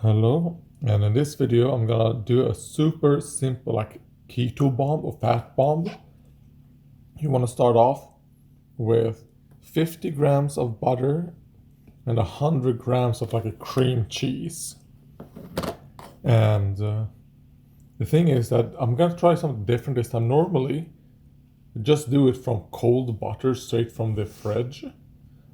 Hello, and in this video I'm gonna do a super simple like keto bomb or fat bomb. You want to start off with 50 grams of butter and 100 grams of like a cream cheese. And the thing is that I'm gonna try something different this time. Normally just do it from cold butter straight from the fridge,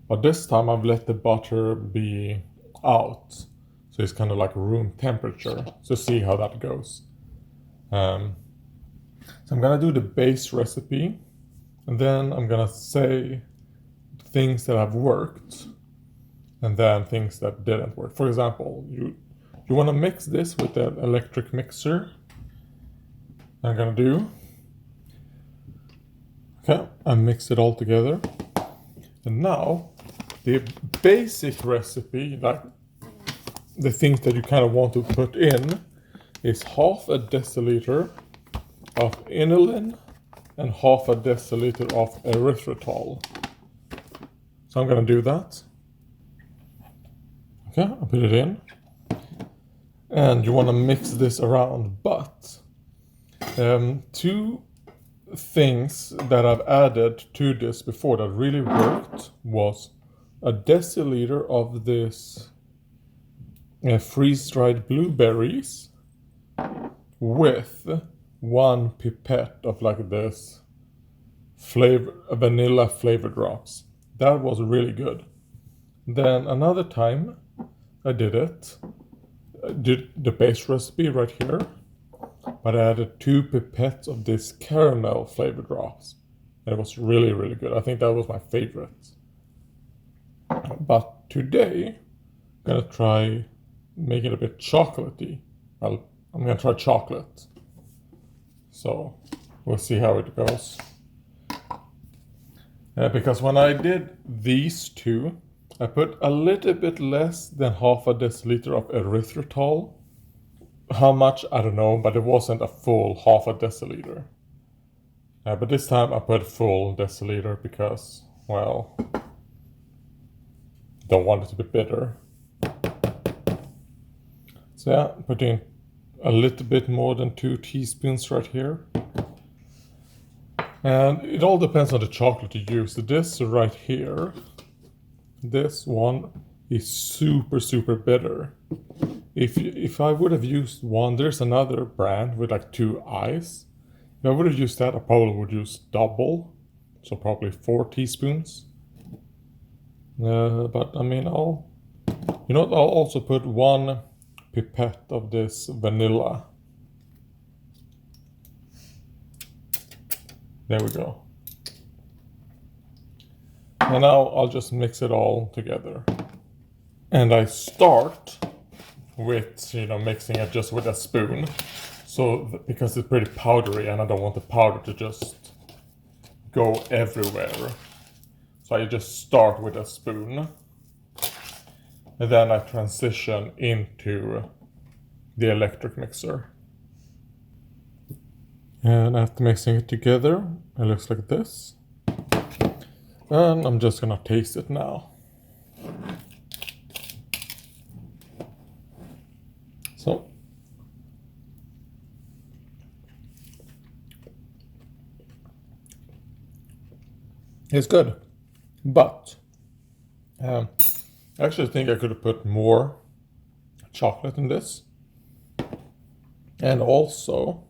but this time I've let the butter be out. So it's kind of like room temperature. So see how that goes. So I'm gonna do the base recipe, and then I'm gonna say things that have worked, and then things that didn't work. For example, you want to mix this with the electric mixer. I'm gonna do. Okay, I mix it all together, and now the basic recipe, like the things that you kind of want to put in, is half a deciliter of Inulin and half a deciliter of Erythritol. So I'm gonna do that. Okay, I put it in. And you want to mix this around, but two things that I've added to this before that really worked was a deciliter of this freeze-dried blueberries with one pipette of like this vanilla flavor drops. That was really good. Then another time I did the base recipe right here, but I added 2 pipettes of this caramel flavor drops. And it was really, really good. I think that was my favorite. But today I'm gonna try make it a bit chocolatey. I'm gonna try chocolate. So we'll see how it goes. Because when I did these two, I put a little bit less than half a deciliter of erythritol. How much, I don't know, but it wasn't a full half a deciliter. But this time I put full deciliter because, well, don't want it to be bitter. So yeah, put in a little bit more than 2 teaspoons right here. And it all depends on the chocolate you use. This right here, this one is super, super bitter. If I would have used one, there's another brand with like 2 eyes. If I would have used that, I probably would use double. So probably 4 teaspoons. But I mean, I'll also put 1 pipette of this vanilla. There we go. And now I'll just mix it all together. And I start with, mixing it just with a spoon. So, because it's pretty powdery and I don't want the powder to just go everywhere. So I just start with a spoon. And then I transition into the electric mixer. And after mixing it together, it looks like this. And I'm just gonna taste it now. So. It's good. But I actually think I could have put more chocolate in this. And also,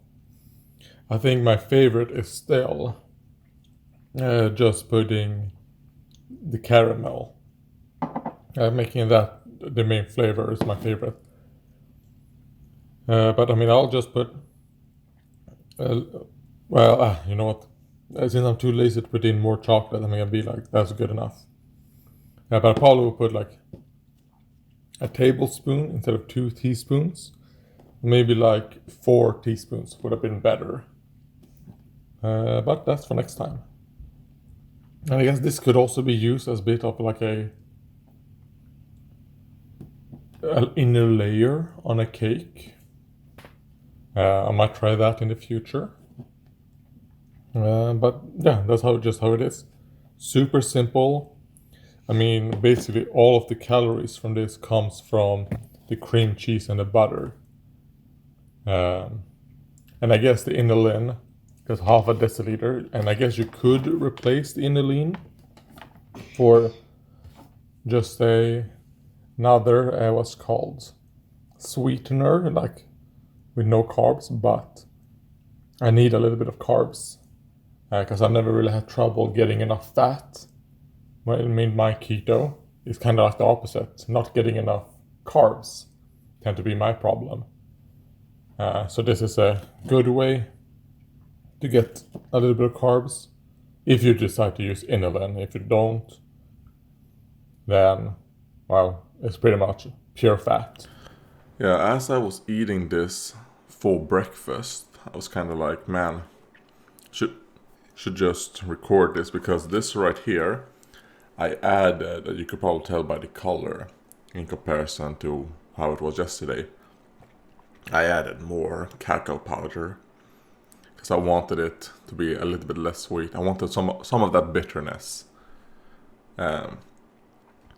I think my favorite is still just putting the caramel. Making that the main flavor is my favorite. But I mean, I'll just put, you know what? Since I'm too lazy to put in more chocolate, I'm gonna be like, that's good enough. But I probably will put like a tablespoon instead of 2 teaspoons. Maybe like 4 teaspoons would have been better. But that's for next time. And I guess this could also be used as a bit of like an inner layer on a cake. I might try that in the future. But yeah, that's how it is. Super simple. I mean, basically all of the calories from this comes from the cream cheese and the butter. And I guess the Inulin, because half a deciliter, and I guess you could replace the Inulin for just another what's called sweetener, like with no carbs, but I need a little bit of carbs because I've never really had trouble getting enough fat. When I mean my keto, it's kind of like the opposite. Not getting enough carbs tend to be my problem. So this is a good way to get a little bit of carbs if you decide to use Inulin. If you don't, then, well, it's pretty much pure fat. Yeah, as I was eating this for breakfast, I was kind of like, man, should just record this, because this right here, I added, you could probably tell by the color in comparison to how it was yesterday, I added more cacao powder because I wanted it to be a little bit less sweet. I wanted some of that bitterness. And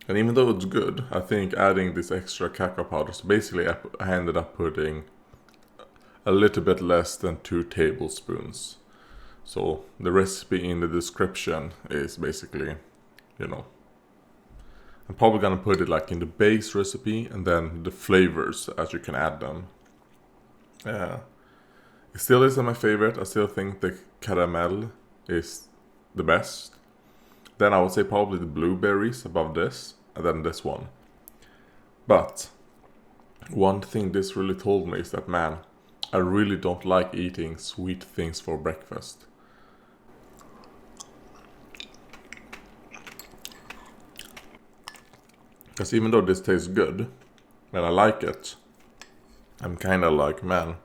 even though it's good, I think adding this extra cacao powder, so basically I ended up putting a little bit less than 2 tablespoons. So the recipe in the description is basically, I'm probably gonna put it like in the base recipe and then the flavors as you can add them. It still isn't my favorite. I still think the caramel is the best. Then I would say probably the blueberries above this, and then this one. But one thing this really told me is that, man, I really don't like eating sweet things for breakfast. Because even though this tastes good, and I like it, I'm kind of like, man,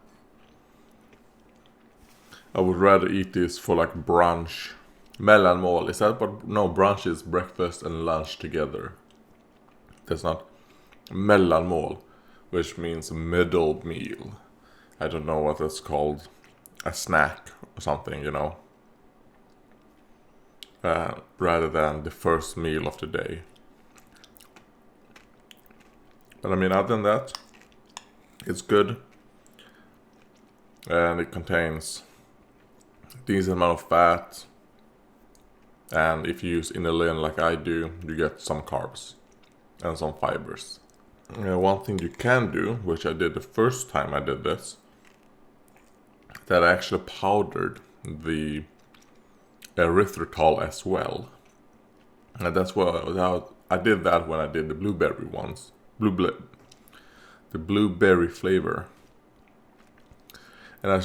I would rather eat this for like brunch. Mellanmål, is that what? No, brunch is breakfast and lunch together. That's not mellanmål, which means middle meal. I don't know what that's called. A snack or something, rather than the first meal of the day. But I mean, other than that, it's good. And it contains a decent amount of fat. And if you use Inulin like I do, you get some carbs and some fibers. One thing you can do, which I did the first time I did this, that I actually powdered the erythritol as well. And that's what I did that when I did the blueberry ones. The blueberry flavor. And I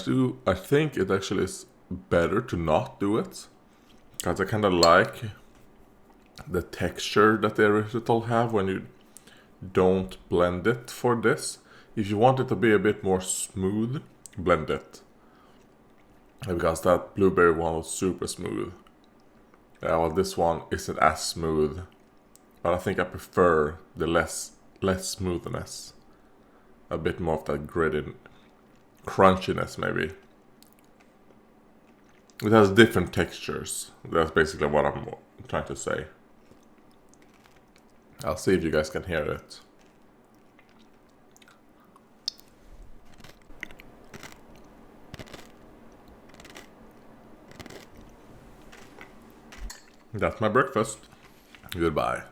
think it actually is better to not do it, because I kind of like the texture that the erythritol have when you don't blend it for this. If you want it to be a bit more smooth, blend it. Because that blueberry one was super smooth. Well, this one isn't as smooth, but I think I prefer the less smoothness. A bit more of that gritty crunchiness, maybe. It has different textures. That's basically what I'm trying to say. I'll see if you guys can hear it. That's my breakfast. Goodbye.